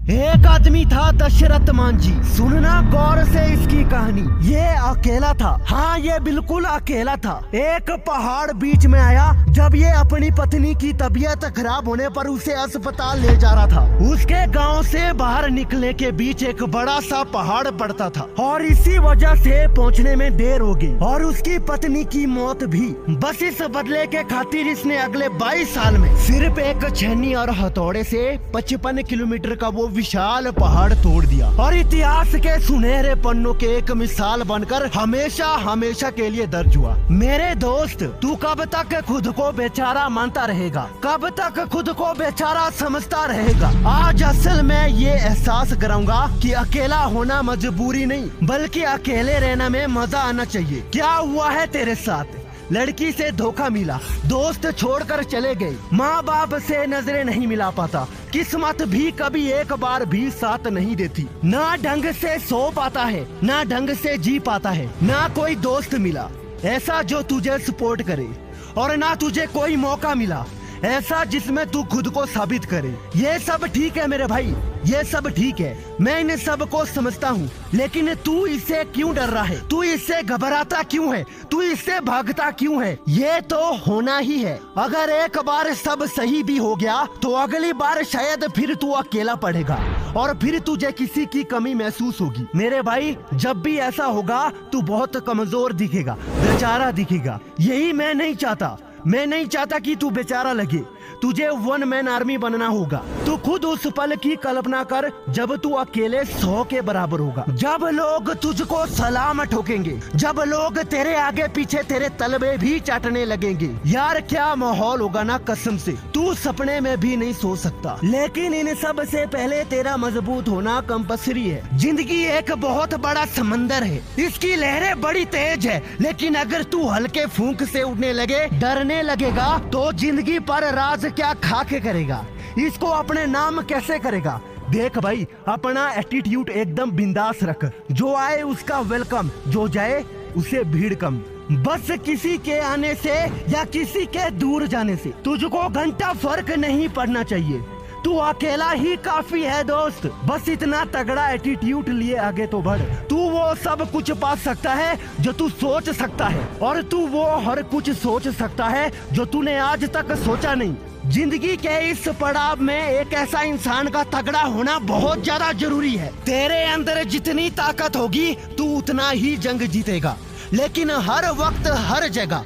एक आदमी था दशरथ मांझी। सुनना गौर से इसकी कहानी। ये अकेला था। हाँ, ये बिल्कुल अकेला था। एक पहाड़ बीच में आया जब ये अपनी पत्नी की तबीयत खराब होने पर उसे अस्पताल ले जा रहा था। उसके गांव से बाहर निकलने के बीच एक बड़ा सा पहाड़ पड़ता था और इसी वजह से पहुंचने में देर हो गई और उसकी पत्नी की मौत भी। बस इस बदले के खातिर इसने अगले 22 साल में सिर्फ एक छेनी और हथौड़े से 55 किलोमीटर का वो विशाल पहाड़ तोड़ दिया और इतिहास के सुनहरे पन्नों के एक मिसाल बनकर हमेशा हमेशा के लिए दर्ज हुआ। मेरे दोस्त, तू कब तक खुद को बेचारा मानता रहेगा? कब तक खुद को बेचारा समझता रहेगा? आज असल में ये एहसास कराऊंगा कि अकेला होना मजबूरी नहीं, बल्कि अकेले रहना में मजा आना चाहिए। क्या हुआ है तेरे साथ? लड़की से धोखा मिला, दोस्त छोड़कर चले गए, माँ बाप से नजरें नहीं मिला पाता, किस्मत भी कभी एक बार भी साथ नहीं देती, ना ढंग से सो पाता है, ना ढंग से जी पाता है, ना कोई दोस्त मिला ऐसा जो तुझे सपोर्ट करे, और ना तुझे कोई मौका मिला ऐसा जिसमें तू खुद को साबित करे। ये सब ठीक है मेरे भाई, ये सब ठीक है, मैं इन सब को समझता हूँ, लेकिन तू इससे क्यों डर रहा है? तू इससे घबराता क्यों है? तू इससे भागता क्यों है? ये तो होना ही है। अगर एक बार सब सही भी हो गया तो अगली बार शायद फिर तू अकेला पड़ेगा और फिर तुझे किसी की कमी महसूस होगी। मेरे भाई, जब भी ऐसा होगा तू बहुत कमजोर दिखेगा, बेचारा दिखेगा। यही मैं नहीं चाहता। मैं नहीं चाहता कि तू बेचारा लगे। तुझे वन मैन आर्मी बनना होगा। तू खुद उस पल की कल्पना कर जब तू अकेले 100 के बराबर होगा, जब लोग तुझको सलाम ठोकेंगे, जब लोग तेरे आगे पीछे तेरे तलबे भी चाटने लगेंगे। यार क्या माहौल होगा ना, कसम से तू सपने में भी नहीं सो सकता। लेकिन इन सब से पहले तेरा मजबूत होना कंपल्सरी है। जिंदगी एक बहुत बड़ा समंदर है, इसकी लहरें बड़ी तेज है, लेकिन अगर तू हल्के फूंक से उड़ने लगे, डरने लगेगा, तो जिंदगी पर राज क्या खा के करेगा? इसको अपने नाम कैसे करेगा? देख भाई, अपना एटीट्यूड एकदम बिंदास रख। जो आए उसका वेलकम, जो जाए उसे भीड़ कम। बस किसी के आने से या किसी के दूर जाने से तुझको घंटा फर्क नहीं पड़ना चाहिए। तू अकेला ही काफी है दोस्त। बस इतना तगड़ा एटीट्यूड लिए आगे तो बढ़। तू वो सब कुछ पा सकता है जो तू सोच सकता है, और तू वो हर कुछ सोच सकता है जो तूने आज तक सोचा नहीं। जिंदगी के इस पड़ाव में एक ऐसा इंसान का तगड़ा होना बहुत ज्यादा जरूरी है। तेरे अंदर जितनी ताकत होगी तू उतना ही जंग जीतेगा, लेकिन हर वक्त, हर जगह,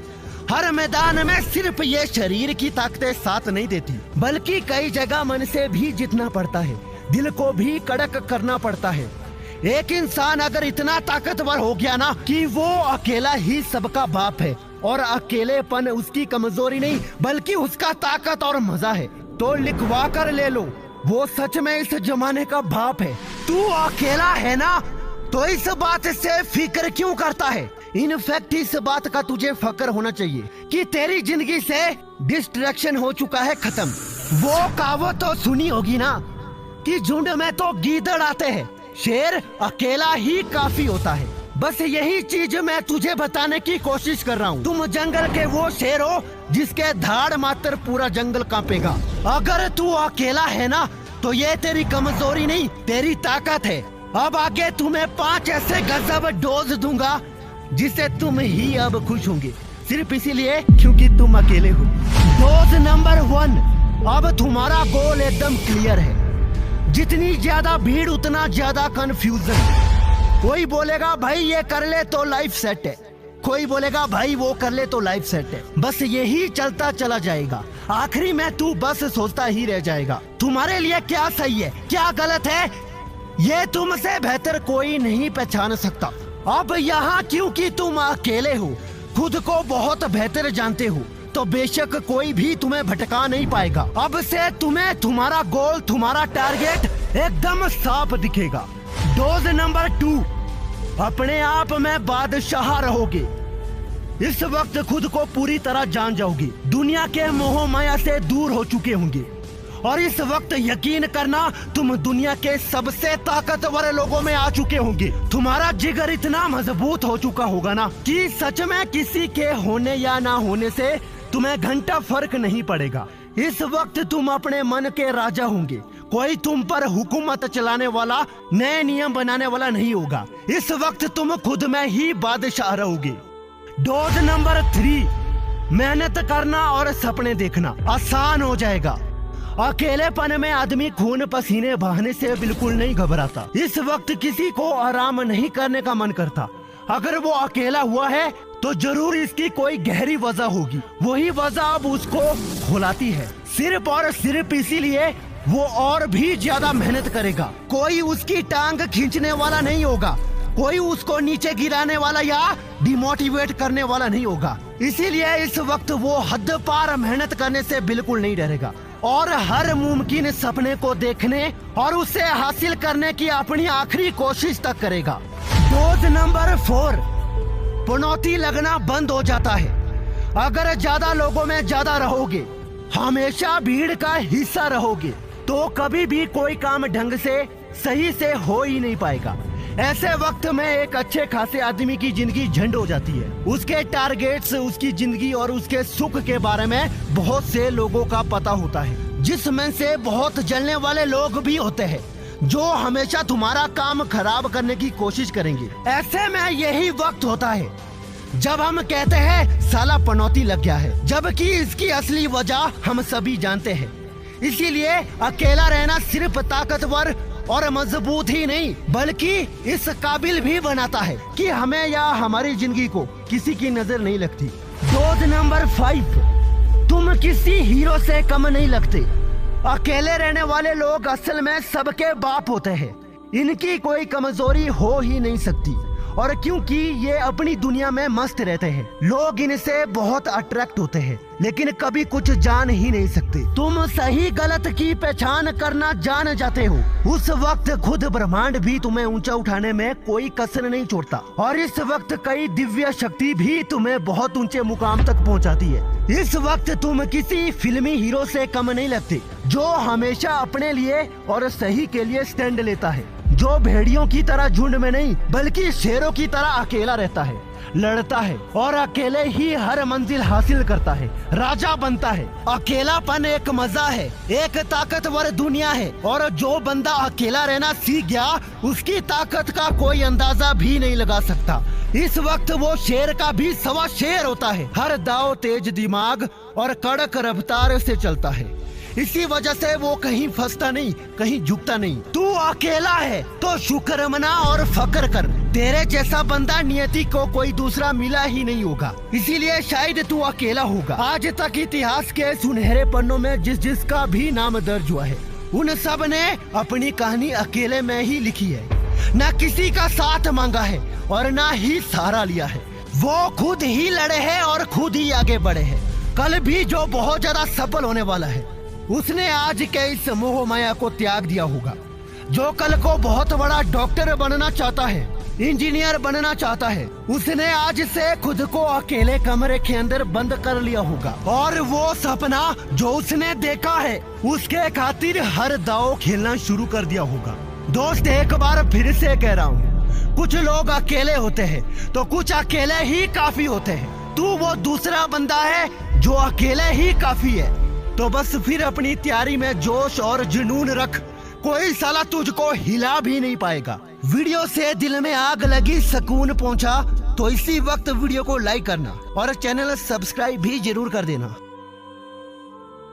हर मैदान में सिर्फ ये शरीर की ताकतें साथ नहीं देती, बल्कि कई जगह मन से भी जीतना पड़ता है, दिल को भी कड़क करना पड़ता है। एक इंसान अगर इतना ताकतवर हो गया ना कि वो अकेला ही सबका बाप है, और अकेलेपन उसकी कमजोरी नहीं बल्कि उसका ताकत और मजा है, तो लिखवा कर ले लो, वो सच में इस जमाने का बाप है। तू अकेला है ना, तो इस बात से फिक्र क्यों करता है? इनफैक्ट इस बात का तुझे फक्र होना चाहिए कि तेरी जिंदगी से डिस्ट्रैक्शन हो चुका है खत्म। वो कहावत तो सुनी होगी ना कि झुंड में तो गीदड़ आते हैं, शेर अकेला ही काफी होता है। बस यही चीज मैं तुझे बताने की कोशिश कर रहा हूँ। तुम जंगल के वो शेर हो जिसके धाड़ मात्र पूरा जंगल कांपेगा। अगर तू अकेला है ना, तो ये तेरी कमजोरी नहीं, तेरी ताकत है। अब आगे तुम्हें 5 ऐसे गजब डोज दूंगा जिससे तुम ही अब खुश होंगे, सिर्फ इसीलिए क्योंकि तुम अकेले हो। डोज नंबर 1, अब तुम्हारा गोल एकदम क्लियर है। जितनी ज्यादा भीड़ उतना ज्यादा कंफ्यूजन। कोई बोलेगा भाई ये कर ले तो लाइफ सेट है, कोई बोलेगा भाई वो कर ले तो लाइफ सेट है। बस यही चलता चला जाएगा, आखिरी में तू बस सोचता ही रह जाएगा तुम्हारे लिए क्या सही है क्या गलत है, ये तुमसे बेहतर कोई नहीं पहचान सकता। अब यहाँ क्योंकि तुम अकेले हो, खुद को बहुत बेहतर जानते हो, तो बेशक कोई भी तुम्हें भटका नहीं पाएगा। अब से तुम्हें तुम्हारा गोल, तुम्हारा टारगेट एकदम साफ दिखेगा। डोज नंबर 2, अपने आप में बादशाह रहोगे। इस वक्त खुद को पूरी तरह जान जाओगे, दुनिया के मोह माया से दूर हो चुके होंगे, और इस वक्त यकीन करना तुम दुनिया के सबसे ताकतवर लोगों में आ चुके होंगे। तुम्हारा जिगर इतना मजबूत हो चुका होगा ना कि सच में किसी के होने या ना होने से तुम्हें घंटा फर्क नहीं पड़ेगा। इस वक्त तुम अपने मन के राजा होंगे, कोई तुम पर हुकूमत चलाने वाला, नए नियम बनाने वाला नहीं होगा। इस वक्त तुम खुद में ही बादशाह रहोगे। डोज नंबर 3, मेहनत करना और सपने देखना आसान हो जाएगा। अकेलेपन में आदमी खून पसीने बहाने से बिल्कुल नहीं घबराता। इस वक्त किसी को आराम नहीं करने का मन करता। अगर वो अकेला हुआ है तो जरूर इसकी कोई गहरी वजह होगी। वही वजह अब उसको खुलाती है। सिर्फ और सिर्फ इसीलिए वो और भी ज्यादा मेहनत करेगा। कोई उसकी टांग खींचने वाला नहीं होगा, कोई उसको नीचे गिराने वाला या डिमोटिवेट करने वाला नहीं होगा। इसीलिए इस वक्त वो हद पार मेहनत करने से बिल्कुल नहीं डरेगा और हर मुमकिन सपने को देखने और उसे हासिल करने की अपनी आखिरी कोशिश तक करेगा। डोज नंबर 4, पनौती लगना बंद हो जाता है। अगर ज्यादा लोगों में ज्यादा रहोगे, हमेशा भीड़ का हिस्सा रहोगे, तो कभी भी कोई काम ढंग से सही से हो ही नहीं पाएगा। ऐसे वक्त में एक अच्छे खासे आदमी की जिंदगी झंड हो जाती है। उसके टारगेट्स, उसकी जिंदगी और उसके सुख के बारे में बहुत से लोगों का पता होता है, जिसमें से बहुत जलने वाले लोग भी होते हैं जो हमेशा तुम्हारा काम खराब करने की कोशिश करेंगे। ऐसे में यही वक्त होता है जब हम कहते हैं साला पनौती लग गया है, जबकि इसकी असली वजह हम सभी जानते हैं। इसीलिए अकेला रहना सिर्फ ताकतवर और मजबूत ही नहीं बल्कि इस काबिल भी बनाता है कि हमें या हमारी जिंदगी को किसी की नजर नहीं लगती। डोज नंबर 5, तुम किसी हीरो से कम नहीं लगते। अकेले रहने वाले लोग असल में सबके बाप होते हैं। इनकी कोई कमजोरी हो ही नहीं सकती, और क्योंकि ये अपनी दुनिया में मस्त रहते हैं, लोग इनसे बहुत अट्रैक्ट होते हैं, लेकिन कभी कुछ जान ही नहीं सकते। तुम सही गलत की पहचान करना जान जाते हो, उस वक्त खुद ब्रह्मांड भी तुम्हें ऊंचा उठाने में कोई कसर नहीं छोड़ता, और इस वक्त कई दिव्य शक्ति भी तुम्हें बहुत ऊंचे मुकाम तक पहुंचाती है। इस वक्त तुम किसी फिल्मी हीरो से कम नहीं लगते, जो हमेशा अपने लिए और सही के लिए स्टैंड लेता है, जो भेड़ियों की तरह झुंड में नहीं बल्कि शेरों की तरह अकेला रहता है, लड़ता है और अकेले ही हर मंजिल हासिल करता है, राजा बनता है। अकेलापन एक मजा है, एक ताकतवर दुनिया है, और जो बंदा अकेला रहना सीख गया उसकी ताकत का कोई अंदाजा भी नहीं लगा सकता। इस वक्त वो शेर का भी सवा शेर होता है। हर दाव तेज दिमाग और कड़क रफ्तार से चलता है। इसी वजह से वो कहीं फंसता नहीं, कहीं झुकता नहीं। तू अकेला है तो शुक्र मना और फक्र कर। तेरे जैसा बंदा नियति को कोई दूसरा मिला ही नहीं होगा, इसीलिए शायद तू अकेला होगा। आज तक इतिहास के सुनहरे पन्नों में जिसका भी नाम दर्ज हुआ है, उन सब ने अपनी कहानी अकेले में ही लिखी है। न किसी का साथ मांगा है और न ही सहारा लिया है। वो खुद ही लड़े हैं और खुद ही आगे बढ़े हैं। कल भी जो बहुत ज्यादा सफल होने वाला है, उसने आज के इस मोह माया को त्याग दिया होगा। जो कल को बहुत बड़ा डॉक्टर बनना चाहता है, इंजीनियर बनना चाहता है, उसने आज से खुद को अकेले कमरे के अंदर बंद कर लिया होगा, और वो सपना जो उसने देखा है उसके खातिर हर दाव खेलना शुरू कर दिया होगा। दोस्त, एक बार फिर से कह रहा हूँ, कुछ लोग अकेले होते हैं तो कुछ अकेले ही काफी होते हैं। तू वो दूसरा बंदा है जो अकेले ही काफी है। तो बस फिर अपनी तैयारी में जोश और जुनून रख, कोई साला तुझको हिला भी नहीं पाएगा। वीडियो से दिल में आग लगी, सुकून पहुंचा तो इसी वक्त वीडियो को लाइक करना और चैनल सब्सक्राइब भी जरूर कर देना।